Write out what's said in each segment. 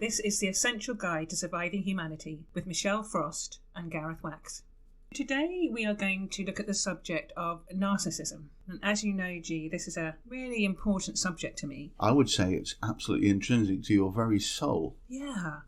this is the Essential Guide to Surviving Humanity with Michelle Frost and Gareth Wax. Today we are going to look at the subject of narcissism. And as you know, G, this is a really important subject to me. I would say it's absolutely intrinsic to your very soul. Yeah.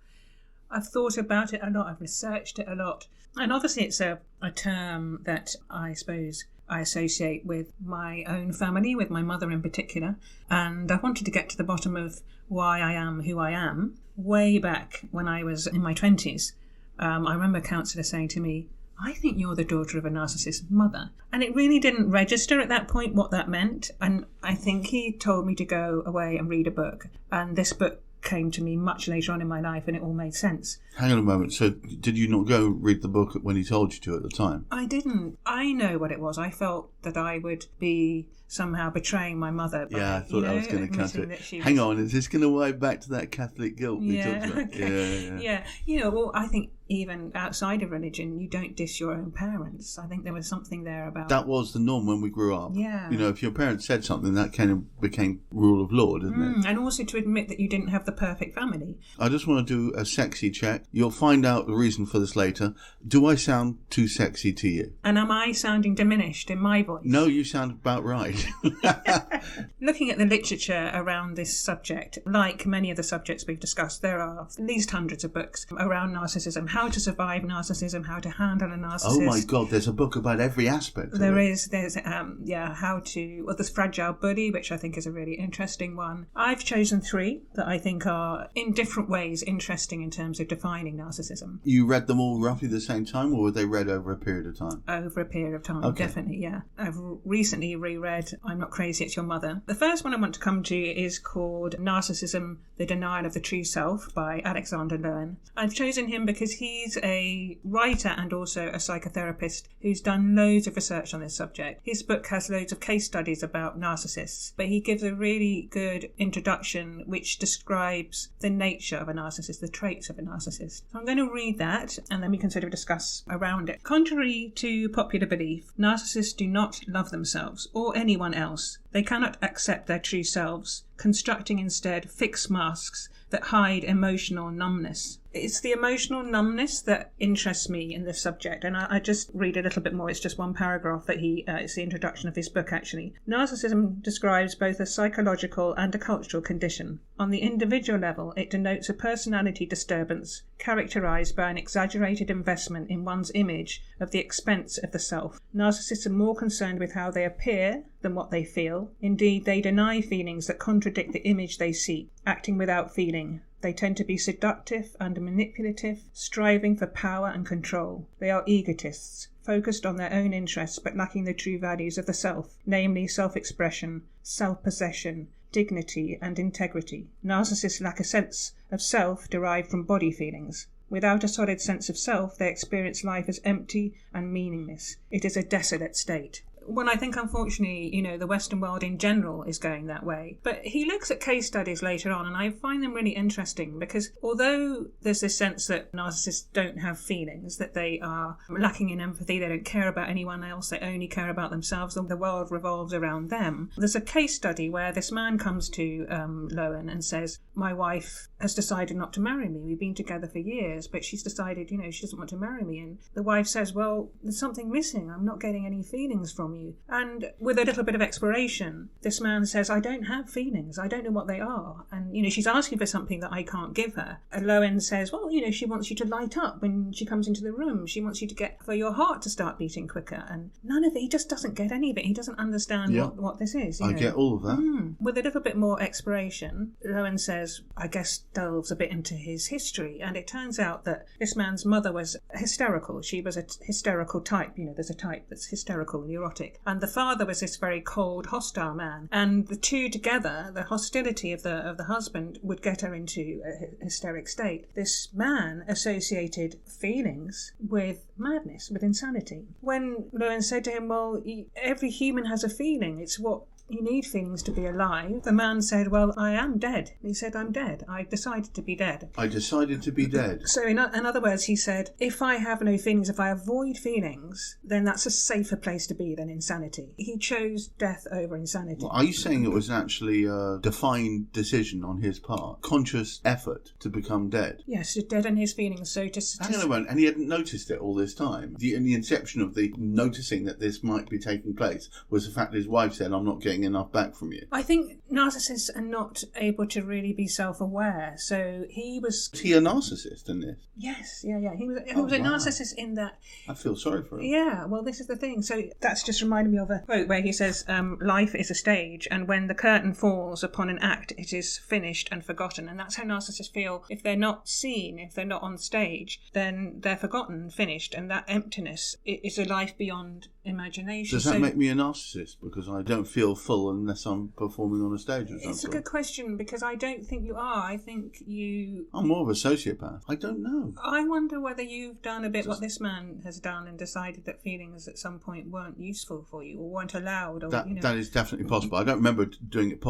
I've thought about it a lot, I've researched it a lot. And obviously it's a term that I suppose I associate with my own family, with my mother in particular. And I wanted to get to the bottom of why I am who I am. Way back when I was in my 20s, I remember a counsellor saying to me, I think you're the daughter of a narcissist mother. And it really didn't register at that point what that meant. And I think he told me to go away and read a book. And this book came to me much later on in my life and it all made sense. Hang on a moment. So did you not go read the book when he told you to at the time? I didn't. I know what it was. I felt that I would be somehow betraying my mother. Yeah, I thought I was going to cut it. Hang on, is this going to way back to that Catholic guilt we talked about? Okay. Yeah. You know, well, I think even outside of religion, you don't diss your own parents. I think there was something there about... That was the norm when we grew up. Yeah. You know, if your parents said something, that kind of became rule of law, didn't it? And also to admit that you didn't have the perfect family. I just want to do a sexy check. You'll find out the reason for this later. Do I sound too sexy to you? And am I sounding diminished in my voice? No, you sound about right. Looking at the literature around this subject, like many of the subjects we've discussed, there are at least hundreds of books around narcissism. How to survive narcissism, how to handle a narcissist. Oh my God, there's a book about every aspect of it. There's how to... Well, there's Fragile Bully, which I think is a really interesting one. I've chosen 3 that I think are, in different ways, interesting in terms of defining narcissism. You read them all roughly the same time, or were they read over a period of time? Over a period of time, okay. Definitely, yeah. I've recently reread I'm Not Crazy, It's Your Mother. The first one I want to come to is called Narcissism, The Denial of the True Self by Alexander Lowen. I've chosen him because he's a writer and also a psychotherapist who's done loads of research on this subject. His book has loads of case studies about narcissists, but he gives a really good introduction which describes the nature of a narcissist, the traits of a narcissist. So I'm going to read that and then we can sort of discuss around it. Contrary to popular belief, narcissists do not love themselves or anyone else. They cannot accept their true selves, constructing instead fixed masks that hide emotional numbness. It's the emotional numbness that interests me in this subject, and I just read a little bit more. It's just one paragraph that it's the introduction of his book, actually. Narcissism describes both a psychological and a cultural condition. On the individual level, it denotes a personality disturbance characterized by an exaggerated investment in one's image at the expense of the self. Narcissists are more concerned with how they appear than what they feel. Indeed, they deny feelings that contradict the image they seek, acting without feeling. They tend to be seductive and manipulative, striving for power and control. They are egotists, focused on their own interests but lacking the true values of the self, namely self-expression, self-possession, dignity and integrity. Narcissists lack a sense of self derived from body feelings. Without a solid sense of self, they experience life as empty and meaningless. It is a desolate state. Well, I think, unfortunately, you know, the Western world in general is going that way. But he looks at case studies later on, and I find them really interesting because although there's this sense that narcissists don't have feelings, that they are lacking in empathy, they don't care about anyone else, they only care about themselves, and the world revolves around them. There's a case study where this man comes to Lowen and says, my wife has decided not to marry me. We've been together for years, but she's decided, you know, she doesn't want to marry me. And the wife says, well, there's something missing. I'm not getting any feelings from you. And with a little bit of exploration, this man says, I don't have feelings. I don't know what they are. And, you know, she's asking for something that I can't give her. And Lowen says, well, you know, she wants you to light up when she comes into the room. She wants you to for your heart to start beating quicker. And none of it, he just doesn't get any of it. He doesn't understand what this is. I get all of that. With a little bit more exploration, Lowen says, I guess, delves a bit into his history. And it turns out that this man's mother was hysterical. She was a hysterical type. You know, there's a type that's hysterical, neurotic. And the father was this very cold, hostile man. And the two together, the hostility of the husband would get her into a hysteric state. This man associated feelings with madness, with insanity. When Lowen said to him, well, every human has a feeling. It's what you need feelings to be alive. The man said, well, I am dead. He said, I'm dead. I decided to be dead. I decided to be dead. So in other words, he said, if I have no feelings, if I avoid feelings, then that's a safer place to be than insanity. He chose death over insanity. Well, are you saying it was actually a defined decision on his part? Conscious effort to become dead? Yes, to deaden his feelings. So Hang on a moment, and he hadn't noticed it all this time. In the inception of the noticing that this might be taking place was the fact that his wife said, I'm not getting enough back from you. I think narcissists are not able to really be self-aware. So he was... Was he a narcissist in this? Yes, yeah. He was a narcissist in that... I feel sorry for him. Yeah, well, this is the thing. So that's just reminded me of a quote where he says, life is a stage, and when the curtain falls upon an act, it is finished and forgotten. And that's how narcissists feel. If they're not seen, if they're not on stage, then they're forgotten, finished, and that emptiness is a life beyond imagination. Does that make me a narcissist? Because I don't feel full unless I'm performing on a stage or something. It's a good question, because I don't think you are. I think you... I'm more of a sociopath. I don't know. I wonder whether you've done a bit what this man has done and decided that feelings at some point weren't useful for you or weren't allowed. Or, that is definitely possible. I don't remember doing it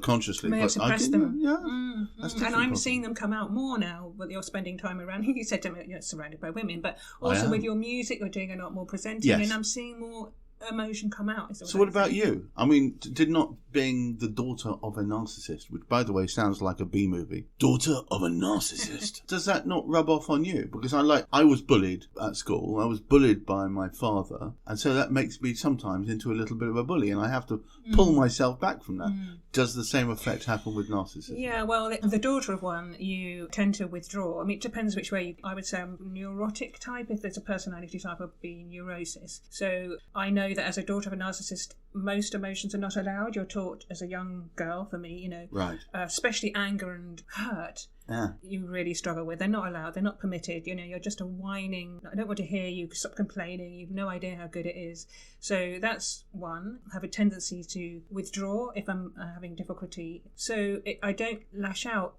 consciously. May have suppressed them. Yeah, and I'm seeing them come out more now that you're spending time around. You said to me you're surrounded by women, but also with your music, you're doing a lot more presenting, and I'm seeing more emotion come out. So what about you? I mean, did not being the daughter of a narcissist, which by the way sounds like a B movie, daughter of a narcissist, does that not rub off on you? Because I was bullied at school. I was bullied by my father, and so that makes me sometimes into a little bit of a bully, and I have to pull myself back from that. Does the same effect happen with narcissism? Yeah, well, the daughter of one, you tend to withdraw. I mean, it depends which way. I would say I'm neurotic type. If there's a personality type, would be neurosis. So I know that as a daughter of a narcissist, most emotions are not allowed. You're taught as a young girl, for me, right. Especially anger and hurt. You really struggle with. They're not allowed. They're not permitted. You're just a whining. I don't want to hear you. Stop complaining. You've no idea how good it is. So that's one. I have a tendency to withdraw if I'm having difficulty. So I don't lash out.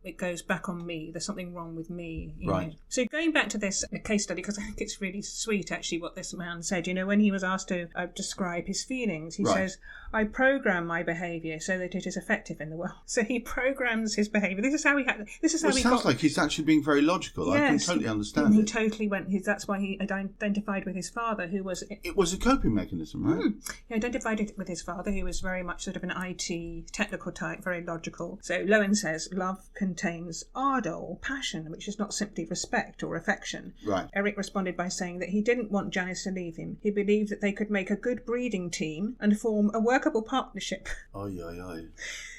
It goes back on me. There's something wrong with me. Right. know. So going back to this case study, because I think it's really sweet actually what this man said. When he was asked to describe his feelings, he says, I program my behaviour so that it is effective in the world. So he programs his behaviour. This is how it sounds like he's actually being very logical. Yes, I can totally understand he totally went. That's why he identified with his father, who was... It was a coping mechanism, right? He identified it with his father, who was very much sort of an IT technical type, very logical. So Lowen says, love contains ardour or passion, which is not simply respect or affection. Right. Eric responded by saying that he didn't want Janice to leave him. He believed that they could make a good breeding team and form a workable partnership. Oy, oy, oy.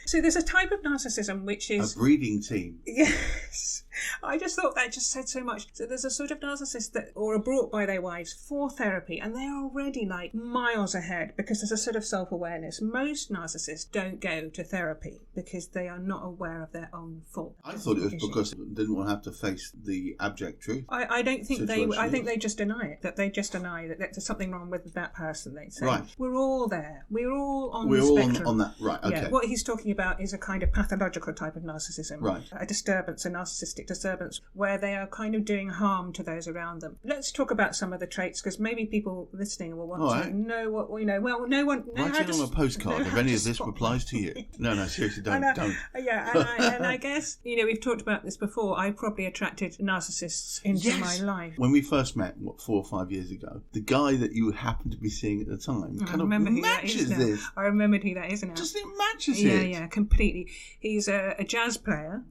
So there's a type of narcissism which is... A breeding team. Yes. I just thought that just said so much. So there's a sort of narcissist that are brought by their wives for therapy, and they're already like miles ahead because there's a sort of self-awareness. Most narcissists don't go to therapy because they are not aware of their own fault. I thought it was because they didn't want to have to face the abject truth. I don't think I think they just deny it. That they just deny that there's something wrong with that person. They say, right. We're all there. We're all on the spectrum. All on that. Right, okay. Yeah, what he's talking about is a kind of pathological type of narcissism. Right. A disturbance, a narcissistic disturbance, where they are kind of doing harm to those around them. Let's talk about some of the traits, because maybe people listening will want to know what we know. Well, no one... Write it on a postcard if any of this applies to you. No, seriously, don't. Yeah, and I guess, we've talked about this before. I probably attracted narcissists into my life. When we first met, 4 or 5 years ago, the guy that you happened to be seeing at the time kind of matches this. I remembered who that is now. Just it matches it. Yeah, completely. He's a jazz player,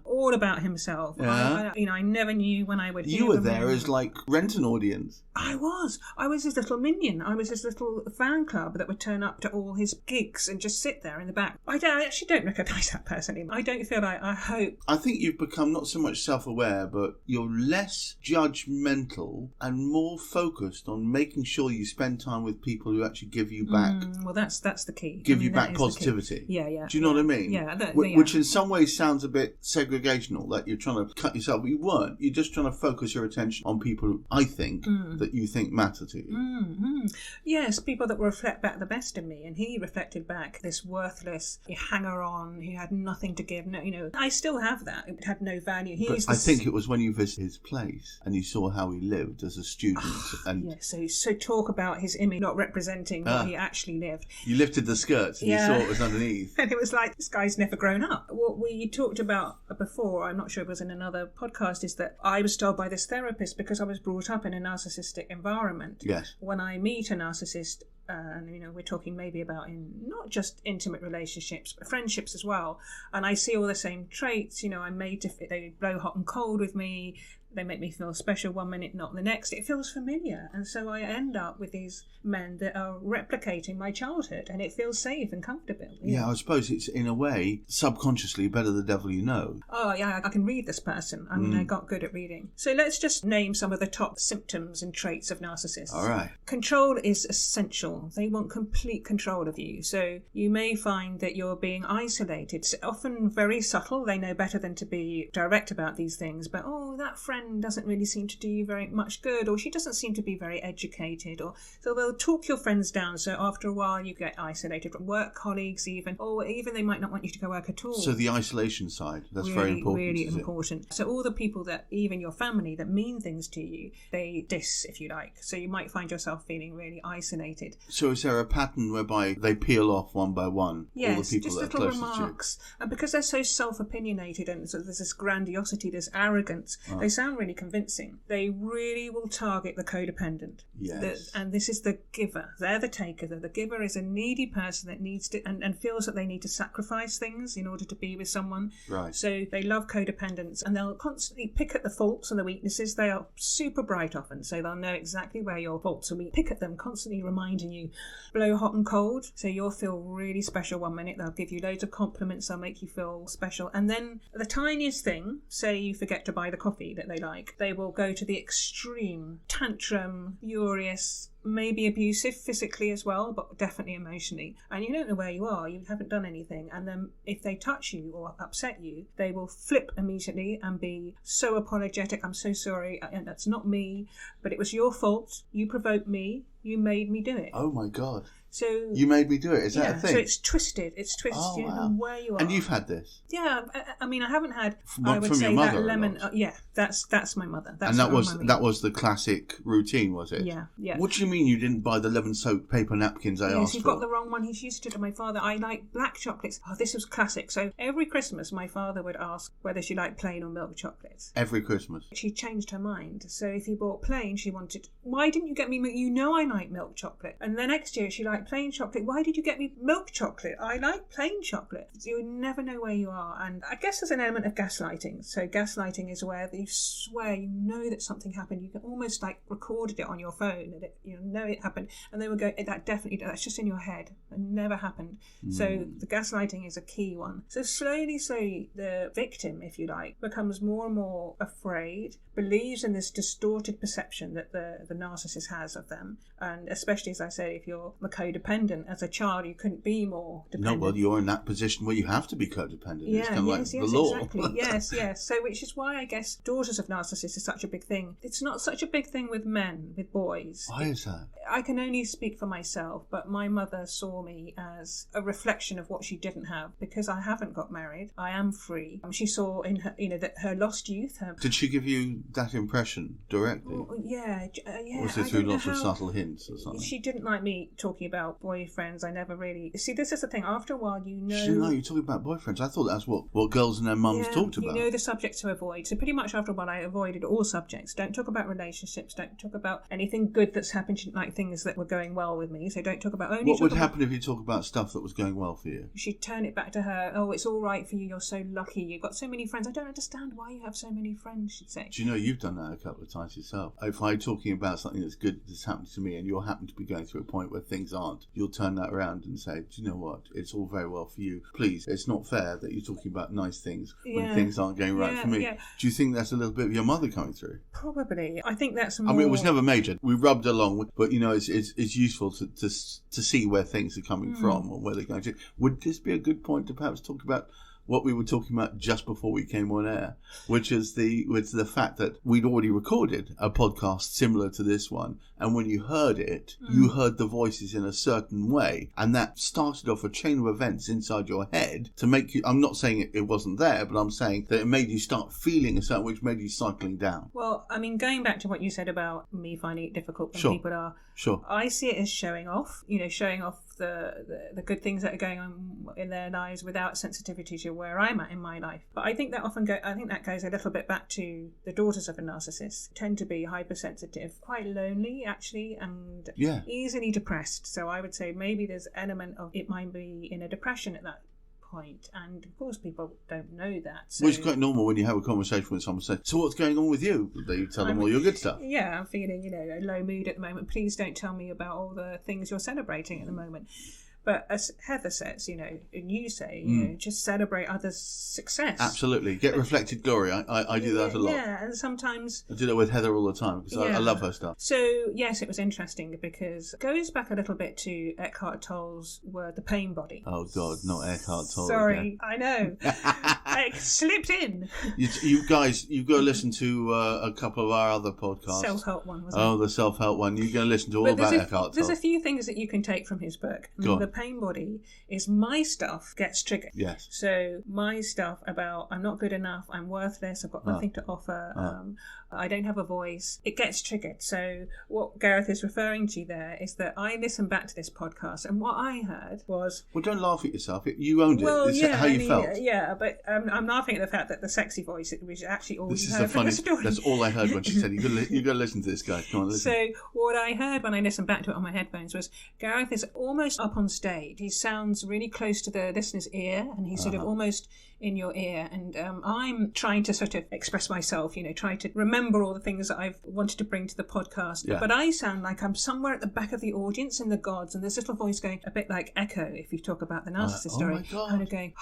all about himself. I never knew when I would hear You were there as like rent an audience. I was his little minion. I was his little fan club that would turn up to all his gigs and just sit there in the back. I actually don't recognise that person anymore. I don't feel like... I think you've become not so much self-aware, but you're less judgmental and more focused on making sure you spend time with people who actually give you back. Well, that's the key. Give you back positivity. Yeah. Do you know what I mean? Yeah. Which in some ways sounds a bit segregational, that you're trying trying to cut yourself. You weren't. You're just trying to focus your attention on people, I think, that you think matter to you. Mm-hmm. Yes, people that will reflect back the best in me. And he reflected back this worthless hanger-on who had nothing to give. No, I still have that. It had no value. I think it was when you visited his place and you saw how he lived as a student. And so talk about his image not representing what he actually lived. You lifted the skirts and you saw it was underneath. And it was like, this guy's never grown up. What we talked about before, I'm not sure it was in another podcast, is that I was told by this therapist, because I was brought up in a narcissistic environment. Yes. When I meet a narcissist, and we're talking maybe about in not just intimate relationships but friendships as well, and I see all the same traits. I'm made to they blow hot and cold with me. They make me feel special one minute, not the next. It feels familiar. And so I end up with these men that are replicating my childhood, and it feels safe and comfortable. Yeah, I suppose it's, in a way, subconsciously better the devil you know. Oh, yeah, I can read this person. I mean, I got good at reading. So let's just name some of the top symptoms and traits of narcissists. All right. Control is essential. They want complete control of you. So you may find that you're being isolated. It's often very subtle. They know better than to be direct about these things. But, that friend doesn't really seem to do you very much good, or she doesn't seem to be very educated, or so they'll talk your friends down. So after a while you get isolated from work colleagues even, or even they might not want you to go work at all. So the isolation side, that's really, very important. Really important. So all the people that, even your family, that mean things to you, they diss, if you like. So you might find yourself feeling really isolated. So is there a pattern whereby they peel off one by one all the people that are closest to you? Yes, just little remarks. And because they're so self-opinionated and so there's this grandiosity, this arrogance, they sound really convincing. They really will target the codependent. Yes. And this is the giver. They're the taker. The giver is a needy person that needs to and feels that they need to sacrifice things in order to be with someone. Right. So they love codependence, and they'll constantly pick at the faults and the weaknesses. They are super bright often, so they'll know exactly where your faults are. Pick at them, constantly reminding you, blow hot and cold. So you'll feel really special one minute. They'll give you loads of compliments. They'll make you feel special. And then the tiniest thing, say you forget to buy the coffee that they like, they will go to the extreme, tantrum, furious, maybe abusive physically as well, but definitely emotionally. And you don't know where you are, you haven't done anything. And then if they touch you or upset you, they will flip immediately and be so apologetic. I'm so sorry, and that's not me, but it was your fault. You provoked me. You made me do it. Oh my God. So you made me do it. Is that a thing? So it's twisted. Oh, you don't wow. know where you are. And you've had this? Yeah. I mean, I haven't had. I would say your mother, that lemon. Yeah, that's my mother. That's and that was the classic routine, was it? Yeah. What do you mean you didn't buy the lemon soaked paper napkins I asked for? Yes, you've got the wrong one. He's used to my father. I like black chocolates. Oh, this was classic. So every Christmas, my father would ask whether she liked plain or milk chocolates. Every Christmas. She changed her mind. So if he bought plain, she wanted. Why didn't you get me milk? You know I like milk chocolate. And the next year she liked plain chocolate. Why did you get me milk chocolate? I like plain chocolate. You never know where you are. And I guess there's an element of gaslighting. So gaslighting is where you swear you know that something happened. You can almost like recorded it on your phone and you know it happened. And they will go, that's just in your head. It never happened. So the gaslighting is a key one. So slowly, the victim, if you like, becomes more and more afraid, believes in this distorted perception that the narcissist has of them. And especially, as I say, if you're codependent, as a child, you couldn't be more dependent. No, well, you're in that position where you have to be codependent. It's kind of like the law. Exactly. yes. So, which is why I guess daughters of narcissists is such a big thing. It's not such a big thing with men, with boys. Why is that? I can only speak for myself, but my mother saw me as a reflection of what she didn't have. Because I haven't got married, I am free. She saw in her, that her lost youth. Did she give you that impression directly? Yeah. Or was it through lots of subtle hints or something? She didn't like me talking about boyfriends. I never really... See, this is the thing. After a while, you know... She didn't like you talking about boyfriends. I thought that's what girls and their mums talked about. You know the subjects to avoid. So pretty much after a while, I avoided all subjects. Don't talk about relationships. Don't talk about anything good that's happened. She didn't like things that were going well with me. So don't talk about... What would happen if you talk about stuff that was going well for you? She'd turn it back to her. Oh, it's all right for you. You're so lucky. You've got so many friends. I don't understand why you have so many friends, she'd say. Do you know, you've done that a couple of times yourself. If I'm talking about something that's good that's happened to me and you happen to be going through a point where things aren't, you'll turn that around and say, do you know what? It's all very well for you. Please, it's not fair that you're talking about nice things when things aren't going right for me. Yeah. Do you think that's a little bit of your mother coming through? Probably. I think that's more... I mean, it was never major. We rubbed along, but, it's useful to see where things are coming from or where they're going to. Would this be a good point to perhaps talk about what we were talking about just before we came on air, which is the fact that we'd already recorded a podcast similar to this one, and when you heard it, you heard the voices in a certain way, and that started off a chain of events inside your head to make you, I'm not saying it wasn't there, but I'm saying that it made you start feeling a certain, which made you cycling down. Well, I mean, going back to what you said about me finding it difficult when people are, I see it as showing off, showing off the good things that are going on in their lives without sensitivity to where I'm at in my life. But I think that that goes a little bit back to the daughters of a narcissist, tend to be hypersensitive, quite lonely actually, and easily depressed. So I would say maybe there's an element of it might be in a depression at that point, and of course people don't know that. So, well, it's quite normal when you have a conversation with someone saying, so what's going on with you? You tell them all your good stuff. Yeah, I'm feeling a low mood at the moment. Please don't tell me about all the things you're celebrating at the moment. But as Heather says, and you say, just celebrate others' success. Absolutely. Get reflected glory. I do that a lot. Yeah, and sometimes... I do that with Heather all the time because I love her stuff. So, yes, it was interesting because it goes back a little bit to Eckhart Tolle's word, The Pain Body. Oh, God, not Eckhart Tolle. Sorry, again. I know. I slipped in. You guys, you've got to listen to a couple of our other podcasts. Self-help one, wasn't it? Oh, the self-help one. You're going to listen to all about Eckhart Tolle. There's a few things that you can take from his book. The Pain Body is my stuff gets triggered. Yes. So my stuff about I'm not good enough, I'm worthless, I've got nothing to offer, I don't have a voice, it gets triggered. So what Gareth is referring to there is that I listened back to this podcast and what I heard was... Well, don't laugh at yourself. You owned it. Well, Is that how you felt? Yeah, but I'm laughing at the fact that the sexy voice, which actually all this you is heard a from funny the story. That's all I heard when she said, you've got to listen to this guy. Come on, listen. So what I heard when I listened back to it on my headphones was Gareth is almost up on stage. He sounds really close to the listener's ear, and he's sort of almost in your ear, and I'm trying to sort of express myself, try to remember all the things that I've wanted to bring to the podcast, but I sound like I'm somewhere at the back of the audience in the gods, and this little voice going a bit like Echo, if you talk about the narcissist story, kind of going,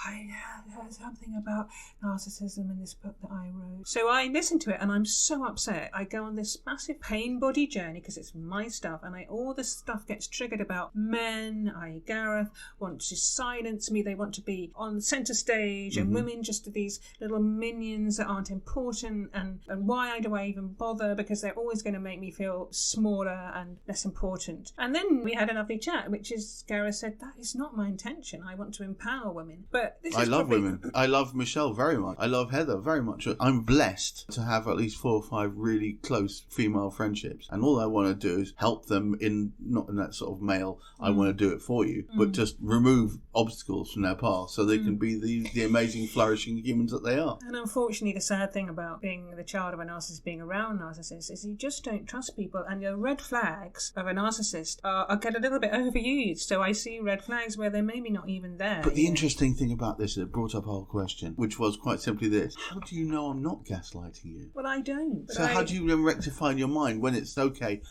there's something about narcissism in this book that I wrote. So I listen to it and I'm so upset. I go on this massive pain body journey because it's my stuff, and all this stuff gets triggered about men, i.e. Gareth, want to silence me, they want to be on centre stage, and women just are these little minions that aren't important, and why do I even bother, because they're always going to make me feel smaller and less important. And then we had a lovely chat, which is Gareth said, that is not my intention, I want to empower women. But this I love women. I love Michelle very much. I love Heather very much. I'm blessed to have at least 4 or 5 really close female friendships, and all I want to do is help them not in that sort of male I want to do it for you, but just remove obstacles from their path so they can be the amazing flourishing humans that they are. And unfortunately the sad thing about being the child of a narcissist, being around narcissists, is you just don't trust people, and your red flags of a narcissist are get a little bit overused. So I see red flags where they're maybe not even there. But the interesting thing about this, it brought up a whole question, which was quite simply this: how do you know I'm not gaslighting you? Well, I don't. So how do you then rectify in your mind when it's okay,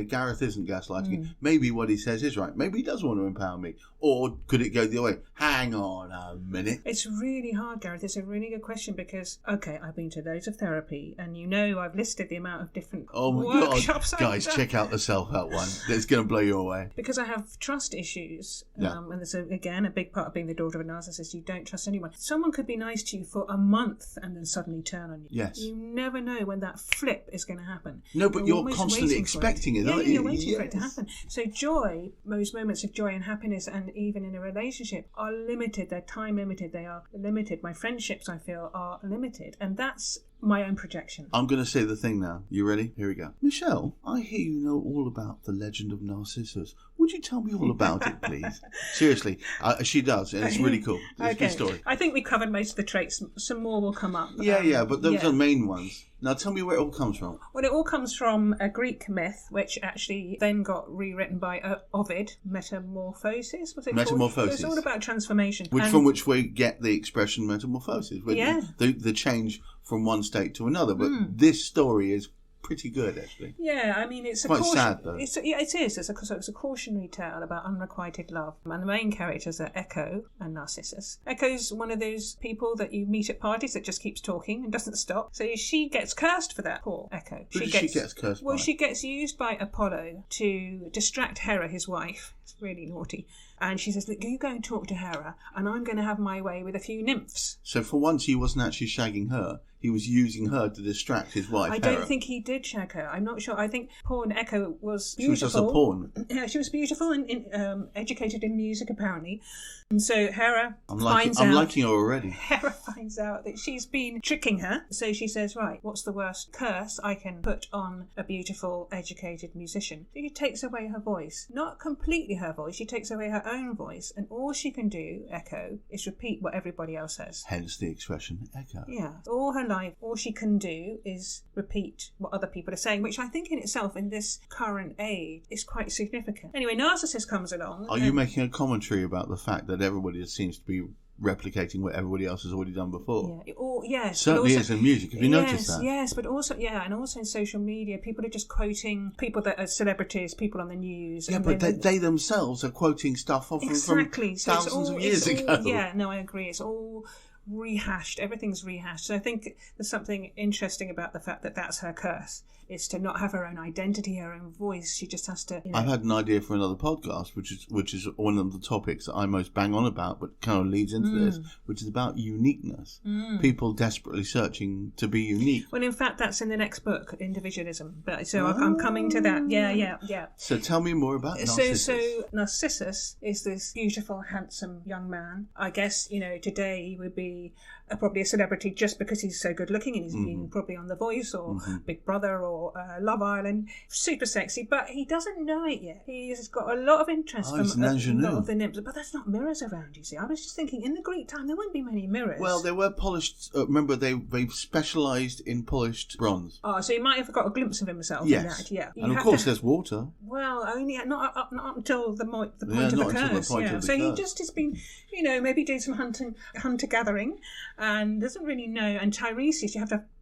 Gareth isn't gaslighting you, maybe what he says is right, maybe he does want to empower me, or could it go the other way? Hang on a minute. It's really hard, Gareth. It's a really good question because, I've been to loads of therapy, and I've listed the amount of different workshops I've guys, done. check out the self-help one. It's going to blow you away. Because I have trust issues, and there's again a big part of being the daughter of a narcissist. You don't trust anyone. Someone could be nice to you for a month and then suddenly turn on you. Yes. You never know when that flip is going to happen. No, but you're constantly expecting it, aren't you? You're waiting for it to happen. So joy, most moments of joy and happiness, and even in a relationship, are limited. They're time limited. They are limited. My friendships, I feel, are limited. And that's my own projection. I'm going to say the thing now. You ready? Here we go. Michelle, I hear you know all about the legend of Narcissus. Would you tell me all about it, please? Seriously, she does, and it's really cool. It's a good story. I think we covered most of the traits. Some more will come up. But those are the main ones. Now tell me where it all comes from. Well, it all comes from a Greek myth, which actually then got rewritten by Ovid. Metamorphosis, was it Metamorphosis. Called? It's all about transformation. From which we get the expression metamorphosis. The change from one state to another. But this story is pretty good, actually. Yeah, I mean, it's quite sad, though. It is. It's a cautionary tale about unrequited love. And the main characters are Echo and Narcissus. Echo's one of those people that you meet at parties that just keeps talking and doesn't stop. So she gets cursed for that, poor Echo. She gets cursed by? Well, she gets used by Apollo to distract Hera, his wife. It's really naughty. And she says, look, you go and talk to Hera, and I'm going to have my way with a few nymphs. So for once, he wasn't actually shagging her. He was using her to distract his wife, I Hera. don't think he did shag her. I'm not sure. I think Pawn Echo was beautiful. She was just a pawn. Yeah, she was beautiful and educated in music, apparently. And so Hera I'm liking her already. Hera finds out that she's been tricking her. So she says, right, what's the worst curse I can put on a beautiful, educated musician? So she takes away her voice. Not completely her voice. She takes away her own voice. And all she can do, Echo, is repeat what everybody else says. Hence the expression echo. Yeah. All her life, all she can do is repeat what other people are saying, which I think in itself, in this current age, is quite significant. Anyway, Narcissus comes along. Are you making a commentary about the fact that everybody seems to be replicating what everybody else has already done before? Yeah. Yes. Certainly is in music. Have you noticed that? Yes, but also, and also in social media, people are just quoting people that are celebrities, people on the news. Yeah, but they themselves are quoting stuff from thousands of years ago. Yeah, no, I agree. It's all rehashed. Everything's rehashed. So I think there's something interesting about the fact that that's her curse, is to not have her own identity, her own voice. She just has to, I've had an idea for another podcast, which is one of the topics that I most bang on about, but kind of leads into this, which is about uniqueness. People desperately searching to be unique. Well, in fact, that's in the next book, Individualism. But so I'm coming to that. Yeah. So tell me more about Narcissus. So Narcissus is this beautiful, handsome young man. I guess, today he would be probably a celebrity just because he's so good looking, and he's been probably on The Voice or Big Brother or Love Island. Super sexy, but he doesn't know it yet. He's got a lot of interest from a lot of the nymphs, but there's not mirrors around, you see. I was just thinking, in the Greek time, there wouldn't be many mirrors. Well, they were polished. Remember, they've specialised in polished bronze. Oh, so he might have got a glimpse of himself in that, yeah. And of course, there's water. Well, only not up until the point of the curse. So he just has been, maybe doing some hunter-gathering, and doesn't really know. And Tiresias,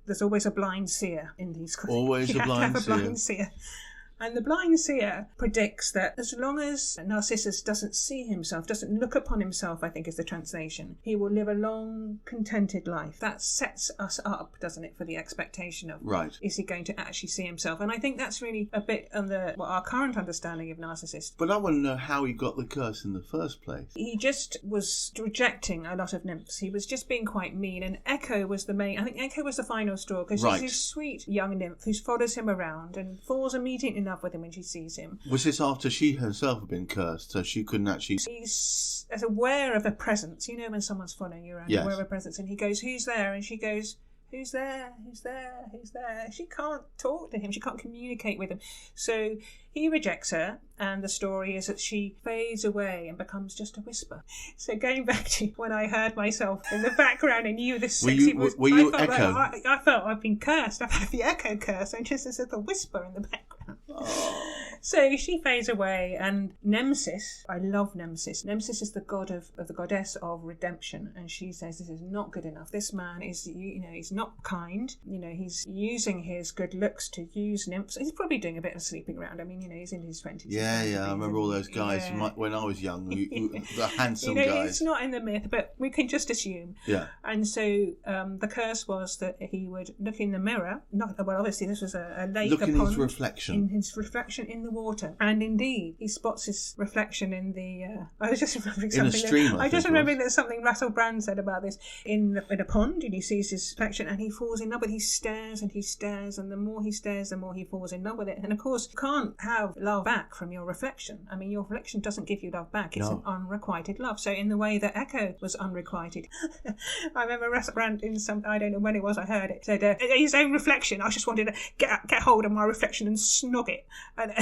there's always a blind seer in these. Always a blind seer. And the blind seer predicts that as long as Narcissus doesn't see himself, doesn't look upon himself, I think is the translation, he will live a long, contented life. That sets us up, doesn't it, for the expectation of, is he going to actually see himself? And I think that's really a bit under our current understanding of Narcissus. But I want to know how he got the curse in the first place. He just was rejecting a lot of nymphs. He was just being quite mean. And Echo was I think Echo was the final straw, because she's this sweet young nymph who follows him around and falls immediately in love with him when she sees him. Was this after she herself had been cursed, so she couldn't actually... He's as aware of a presence, when someone's following you around, aware of a presence, and he goes, who's there? And she goes, who's there? Who's there? Who's there? She can't talk to him. She can't communicate with him. So he rejects her, and the story is that she fades away and becomes just a whisper. So going back to when I heard myself in the background and knew this sexy voice, were you Echo? I felt I've been cursed. I've had the Echo curse. I'm just as if a whisper in the background. Oh. So she fades away, and Nemesis, I love Nemesis. Nemesis is the the goddess of redemption, and she says this is not good enough. This man is, he's not kind. He's using his good looks to use nymphs. He's probably doing a bit of sleeping around. I mean, he's in his 20s. Yeah, I remember all those guys when I was young, the handsome guys. It's not in the myth, but we can just assume. Yeah. And so the curse was that he would look in the mirror. Obviously this was a lake. Look in his reflection. In his reflection in the water. And indeed, he spots his reflection in the... I was just remembering something. In a stream, I just remembering there's something Russell Brand said about this. In a pond, and he sees his reflection, and he falls in love with it. He stares, and the more he stares, the more he falls in love with it. And of course, you can't have love back from your reflection. I mean, your reflection doesn't give you love back. It's an unrequited love. So in the way that Echo was unrequited, I remember Russell Brand in I don't know when it was, I heard it, said his own reflection, I just wanted to get hold of my reflection and snog it. And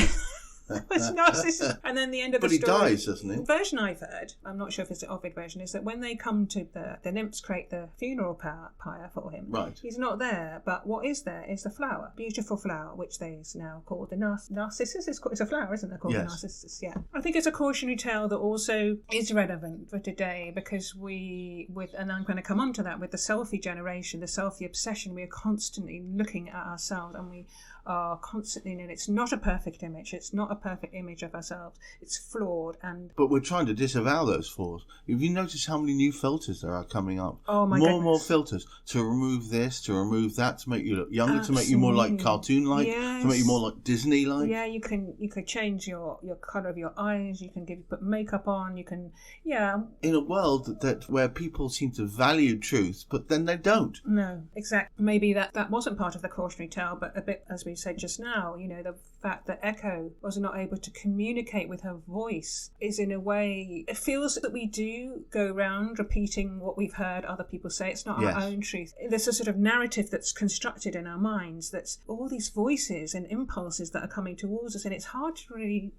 was Narcissus. And then the end of the story. But he dies, doesn't he? The version I've heard, I'm not sure if it's the Ovid version, is that when they come to the nymphs create the funeral pyre for him, he's not there, but what is there is the flower, beautiful flower, which they now call the Narcissus. It's a flower, isn't it? Called the Narcissus, yeah. I think it's a cautionary tale that also is relevant for today, because and I'm going to come on to that, with the selfie generation, the selfie obsession, we are constantly looking at ourselves, and we are constantly, and it's not a perfect image, it's not a perfect image of ourselves. It's flawed. But we're trying to disavow those flaws. Have you noticed how many new filters there are coming up? Oh my goodness. goodness. And more filters to remove this, to remove that, to make you look younger, Absolutely. To make you more like cartoon-like, to make you more like Disney-like. Yeah, you could change your colour of your eyes. You can put makeup on. You can, In a world that where people seem to value truth, but then they don't. No, exactly. Maybe that wasn't part of the cautionary tale, but a bit, as we said just now, the fact that Echo was not able to communicate with her voice is, in a way, it feels that we do go around repeating what we've heard other people say. It's not our own truth. There's a sort of narrative that's constructed in our minds that's all these voices and impulses that are coming towards us, and it's hard to really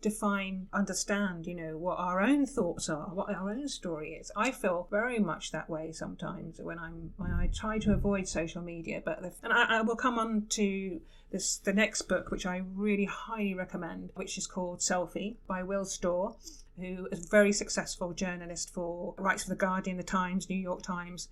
understand, what our own thoughts are, what our own story is. I feel very much that way sometimes when I try to avoid social media, and I will come on to the next book, which I really highly recommend, which is called Selfie by Storr, who is a very successful journalist writes for The Guardian, The Times, New York Times.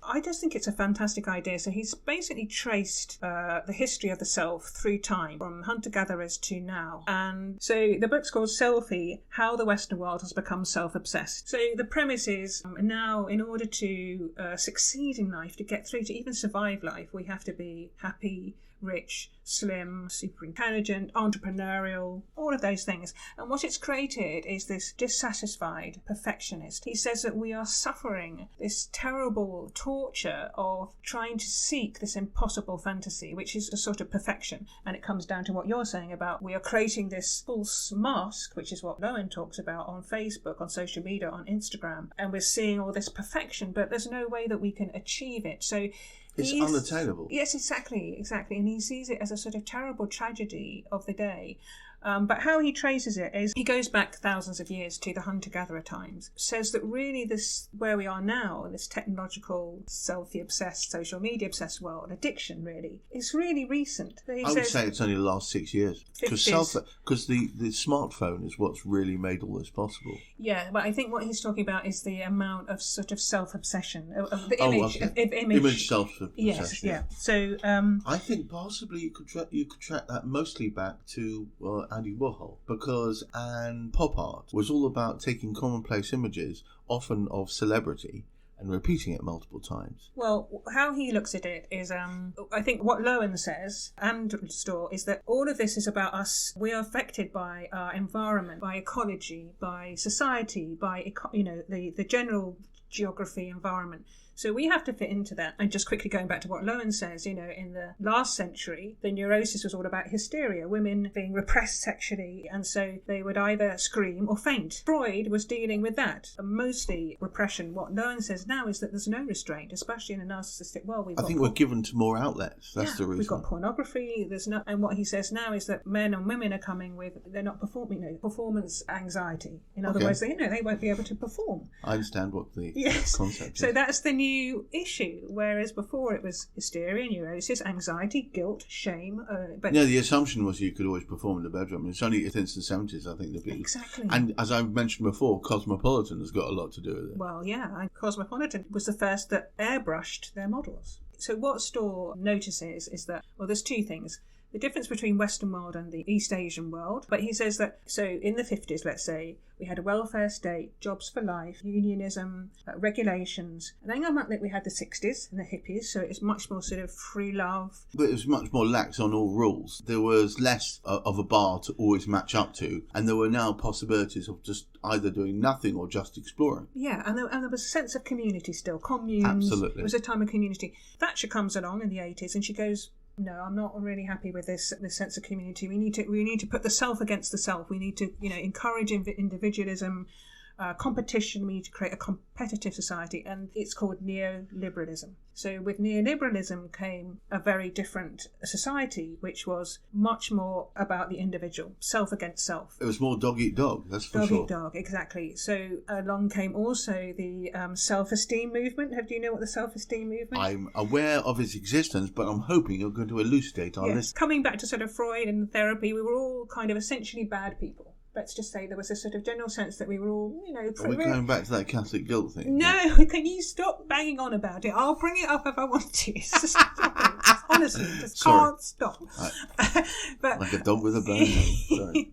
I just think it's a fantastic idea. So he's basically traced the history of the self through time, from hunter-gatherers to now. And so the book's called Selfie, How the Western World Has Become Self-Obsessed. So the premise is now, in order to succeed in life, to get through, to even survive life, we have to be happy, rich, slim, super intelligent, entrepreneurial, all of those things. And what it's created is this dissatisfied perfectionist. He says that we are suffering this terrible torture of trying to seek this impossible fantasy, which is a sort of perfection. And it comes down to what you're saying about we are creating this false mask, which is what Lowen talks about on Facebook, on social media, on Instagram. And we're seeing all this perfection, but there's no way that we can achieve it. So it's unattainable. Yes, exactly. And he sees it as a sort of terrible tragedy of the day. But how he traces it is he goes back thousands of years to the hunter-gatherer times, says that really this, where we are now, in this technological, selfie-obsessed, social media-obsessed world, addiction really, is really recent. I would say it's only the last 6 years. Because the smartphone is what's really made all this possible. Yeah, but I think what he's talking about is the amount of sort of self-obsession, of the image. Image self-obsession. Yes, yeah. So I think possibly you could track that mostly back to Andy Warhol, because pop art was all about taking commonplace images, often of celebrity, and repeating it multiple times. Well, how he looks at it is, I think what Lowen says, and Storr, is that all of this is about us. We are affected by our environment, by ecology, by society, by the general geography, environment. So we have to fit into that. And just quickly going back to what Lowen says, in the last century, the neurosis was all about hysteria, women being repressed sexually, and so they would either scream or faint. Freud was dealing with that, mostly repression. What Lowen says now is that there's no restraint, especially in a narcissistic world. I think we're given to more outlets. That's the reason. We've got pornography. And what he says now is that men and women are coming with, they're not performing, performance anxiety. In other words, they won't be able to perform. I understand what the concept is. So that's the new issue, whereas before it was hysteria, neurosis, anxiety, guilt, shame. The assumption was you could always perform in the bedroom. It's only since the 70s, I think, exactly. And as I mentioned before, Cosmopolitan has got a lot to do with it. Well, yeah, and Cosmopolitan was the first that airbrushed their models. So what Storr notices is that, there's two things. The difference between Western world and the East Asian world. But he says that, so in the 50s, let's say, we had a welfare state, jobs for life, unionism, regulations. And then I think we had the 60s and the hippies, so it was much more sort of free love. But it was much more lax on all rules. There was less of a bar to always match up to, and there were now possibilities of just either doing nothing or just exploring. Yeah, and there was a sense of community still, communes. Absolutely. It was a time of community. Thatcher comes along in the 80s and she goes, no, I'm not really happy with this sense of community. We need to put the self against the self. We need to encourage individualism, competition. We need to create a competitive society, and it's called neoliberalism. So with neoliberalism came a very different society, which was much more about the individual, self against self. It was more dog eat dog, that's for sure. Dog eat dog, exactly. So along came also the self-esteem movement. Do you know what the self-esteem movement? I'm aware of its existence, but I'm hoping you're going to elucidate on this. Coming back to sort of Freud and therapy, we were all kind of essentially bad people. Let's just say there was a sort of general sense that we were all, Are we going back to that Catholic guilt thing? No, can you stop banging on about it? I'll bring it up if I want to. Honestly, just can't stop. But like a dog with a bone. Sorry.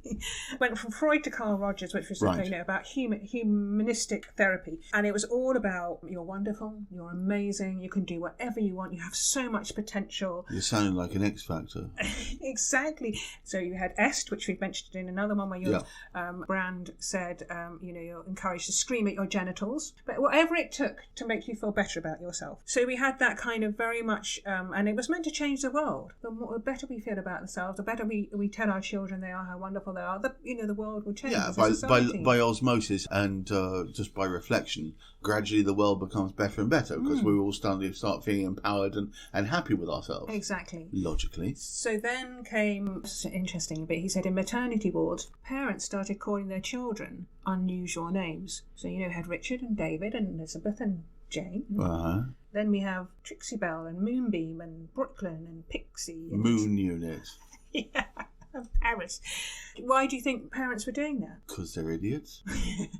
Went from Freud to Carl Rogers, which was about humanistic therapy, and it was all about you're wonderful, you're amazing, you can do whatever you want, you have so much potential. You're sounding like an X Factor. Exactly. So you had Est, which we've mentioned in another one, where your brand said, you're encouraged to scream at your genitals, but whatever it took to make you feel better about yourself. So we had that kind of very much, and it was meant to change the world. The better we feel about ourselves, the better we tell our children they are, how wonderful they are, the world will change. Yeah, by osmosis and just by reflection, gradually the world becomes better and better because we all start feeling empowered and happy with ourselves. Exactly. Logically. So then came, interesting, but he said in maternity wards, parents started calling their children unusual names. So, had Richard and David and Elizabeth and Jane. Uh-huh. Then we have Trixie Belle and Moonbeam and Brooklyn and Pixie. And Moon Unit. Yeah. Paris. Why do you think parents were doing that? Because they're idiots.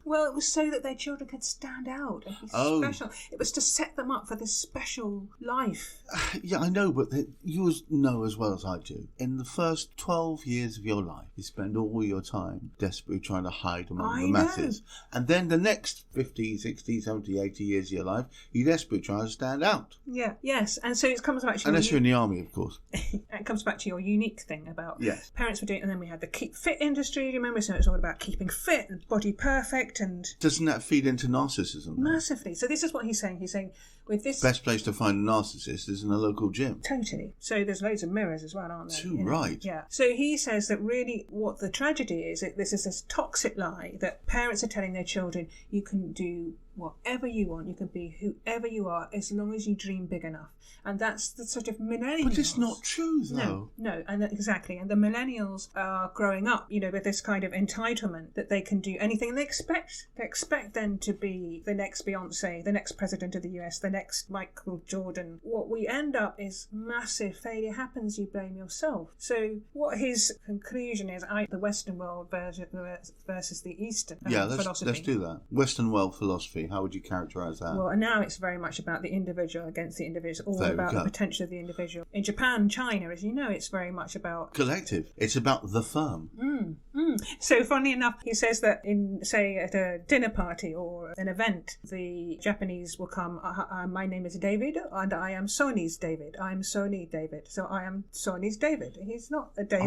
Well, it was so that their children could stand out and be special. It was to set them up for this special life. Yeah, I know, but you know as well as I do. In the first 12 years of your life, you spend all your time desperately trying to hide among the masses. And then the next 50, 60, 70, 80 years of your life, you desperately try to stand out. Yeah, yes. And so it comes back to unless you're in the army, of course. It comes back to your unique thing about parents were doing, and then we had the keep fit industry, do you remember? So it's all about keeping fit and body perfect. And doesn't that feed into narcissism? Massively. So this is what he's saying. He's saying with this, best place to find a narcissist is in a local gym. Totally. So there's loads of mirrors as well, aren't there? Too right. Yeah. So he says that really what the tragedy is, this is this toxic lie that parents are telling their children, you can do whatever you want, you can be whoever you are as long as you dream big enough. And that's the sort of millennials. But it's not true, though. No, and exactly. And the millennials are growing up, with this kind of entitlement that they can do anything. And they expect them to be the next Beyonce, the next president of the US, the next Michael Jordan. What we end up is massive failure happens, you blame yourself. So what his conclusion is, the Western world versus the Eastern philosophy. Let's do that. Western world philosophy, how would you characterise that? Well, and now it's very much about the individual against the individual. It's all about the potential of the individual. In Japan, China, as you know, it's very much about collective. It's about the firm. So funnily enough, he says that say at a dinner party or an event, the Japanese will come, my name is David and I am Sony's David. I'm Sony David. So I am Sony's David. He's not a David.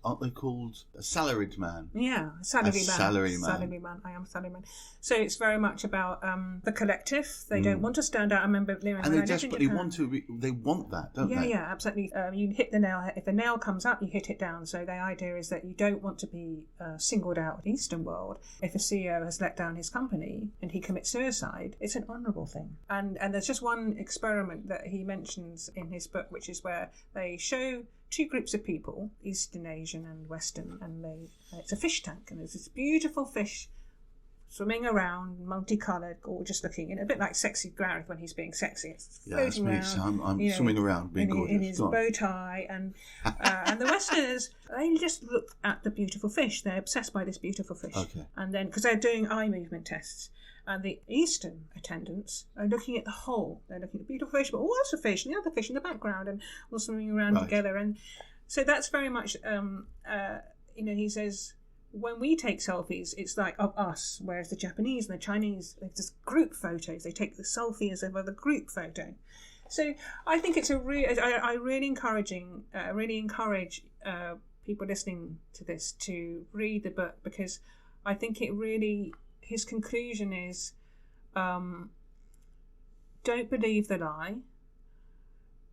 Aren't they called a salaried man? Yeah, salary man. I am salary man. So it's very much about the collective. They don't want to stand out. I remember and they desperately want to. They want that, don't they? Yeah, absolutely. You hit the nail. If the nail comes up, you hit it down. So the idea is that you don't want to be singled out in the Eastern world. If a CEO has let down his company and he commits suicide, it's an honourable thing. And there's just one experiment that he mentions in his book, which is where they show two groups of people, Eastern Asian and Western, and it's a fish tank, and there's this beautiful fish swimming around, multicoloured, gorgeous looking, and a bit like sexy Gareth when he's being sexy. It's floating around. I'm swimming around, being gorgeous. In his bow tie, and the Westerners, they just look at the beautiful fish. They're obsessed by this beautiful fish. Okay. And then, because they're doing eye movement tests, and the Eastern attendants are looking at the whole. They're looking at the beautiful fish, but also fish, and the other fish in the background, and all swimming around together. And so that's very much, he says, when we take selfies, it's like of us, whereas the Japanese and the Chinese, they're just group photos. They take the selfie as if it were the group photo. So I think it's I really encourage people listening to this to read the book, because I think it really, his conclusion is, don't believe the lie.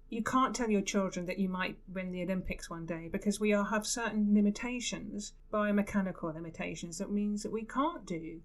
You can't tell your children that you might win the Olympics one day, because we all have certain limitations, biomechanical limitations, that means that we can't do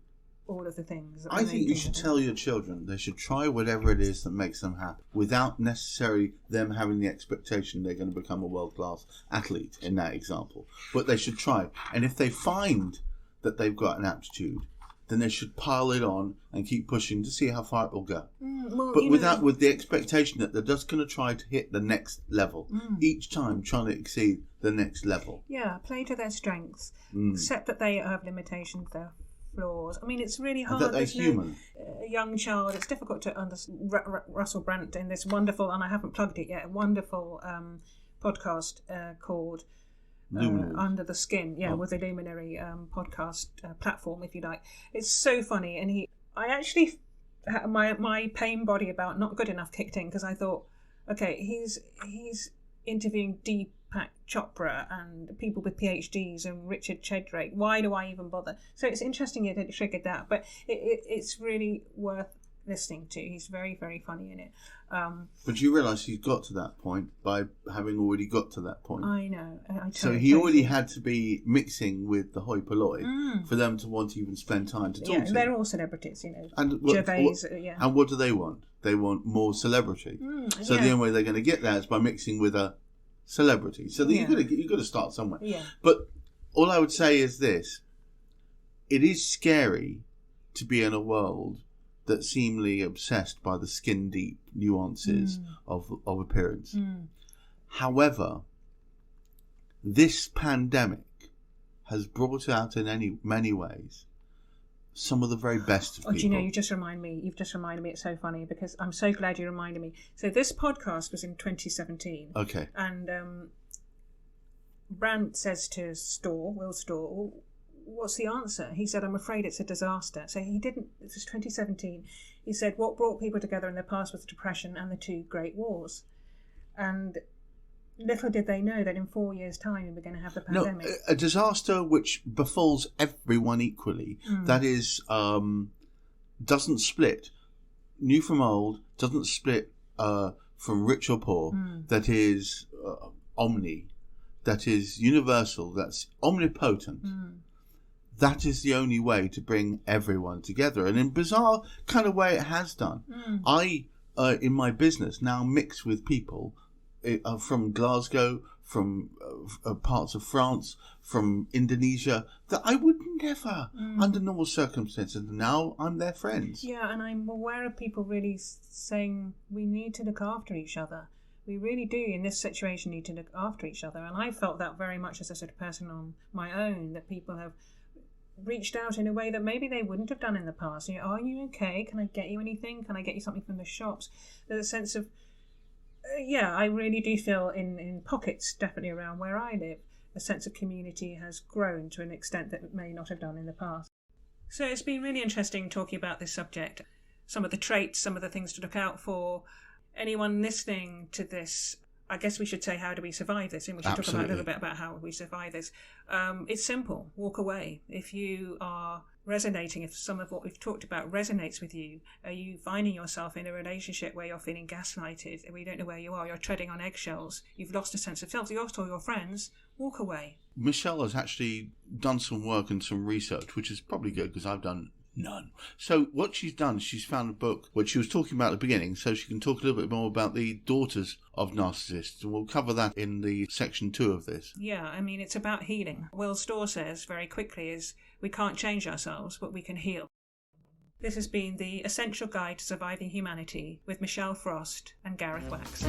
all of the things. I think you should tell your children they should try whatever it is that makes them happy, without necessarily them having the expectation they're going to become a world-class athlete in that example. But they should try. And if they find that they've got an aptitude, then they should pile it on and keep pushing to see how far it will go. With the expectation that they're just going to try to hit the next level. Each time trying to exceed the next level. Yeah, play to their strengths. Accept that they have limitations. They're flaws. I mean, it's really hard. That they're human. A young child, it's difficult to understand. Russell Brand in this wonderful, and I haven't plugged it yet, a wonderful podcast called Under the Skin, with the Luminary podcast platform, if you like. It's so funny, and I actually, my pain body about not good enough kicked in, because I thought, okay, he's interviewing Deepak Chopra and people with PhDs and Richard Chedrake. Why do I even bother? So it's interesting it triggered that, but it's really worth listening to. He's very, very funny in it. But you realise he's got to that point by having already got to that point. I know. So he already had to be mixing with the hoi polloi for them to want to even spend time to talk to him. They're all celebrities, you know. And Gervais, And what do they want? They want more celebrity. So the only way they're going to get that is by mixing with a celebrity. So you've got to start somewhere. Yeah. But all I would say is this: it is scary to be in a world that's seemingly obsessed by the skin deep nuances of appearance. However, this pandemic has brought out in many ways some of the very best of people. Do you know, you've just reminded me, it's so funny, because I'm so glad you reminded me. So this podcast was in 2017. Okay. And Brandt says to Will Storr, what's the answer? He said, I'm afraid it's a disaster. So he didn't, this was 2017. He said, what brought people together in the past was depression and the two great wars. And little did they know that in 4 years' time we're going to have the pandemic. No, a disaster which befalls everyone equally. That is, doesn't split new from old, doesn't split from rich or poor. That is omni, that is universal, that's omnipotent. That is the only way to bring everyone together. And in a bizarre kind of way it has done. I, in my business, now mix with people from Glasgow, from parts of France, from Indonesia, that I would never, under normal circumstances, now I'm their friends. Yeah, and I'm aware of people really saying we need to look after each other. We really do, in this situation, need to look after each other. And I felt that very much as a sort of person on my own, that people have reached out in a way that maybe they wouldn't have done in the past. You know, are you okay? Can I get you anything? Can I get you something from the shops? There's a sense of, I really do feel in pockets, definitely around where I live, a sense of community has grown to an extent that it may not have done in the past. So it's been really interesting talking about this subject, some of the traits, some of the things to look out for. Anyone listening to this, I guess we should say, how do we survive this? And we should talk about a little bit about how we survive this. It's simple. Walk away. If you are resonating, if some of what we've talked about resonates with you, are you finding yourself in a relationship where you're feeling gaslighted, where you don't know where you are, you're treading on eggshells, you've lost a sense of self, you're or your friends, walk away. Michelle has actually done some work and some research, which is probably good because I've done none. So what she's done, she's found a book, which she was talking about at the beginning, so she can talk a little bit more about the daughters of narcissists, and we'll cover that in the section 2 of this. Yeah, I mean, it's about healing. Will Storr says very quickly is, we can't change ourselves, but we can heal. This has been the Essential Guide to Surviving Humanity with Michelle Frost and Gareth Wax.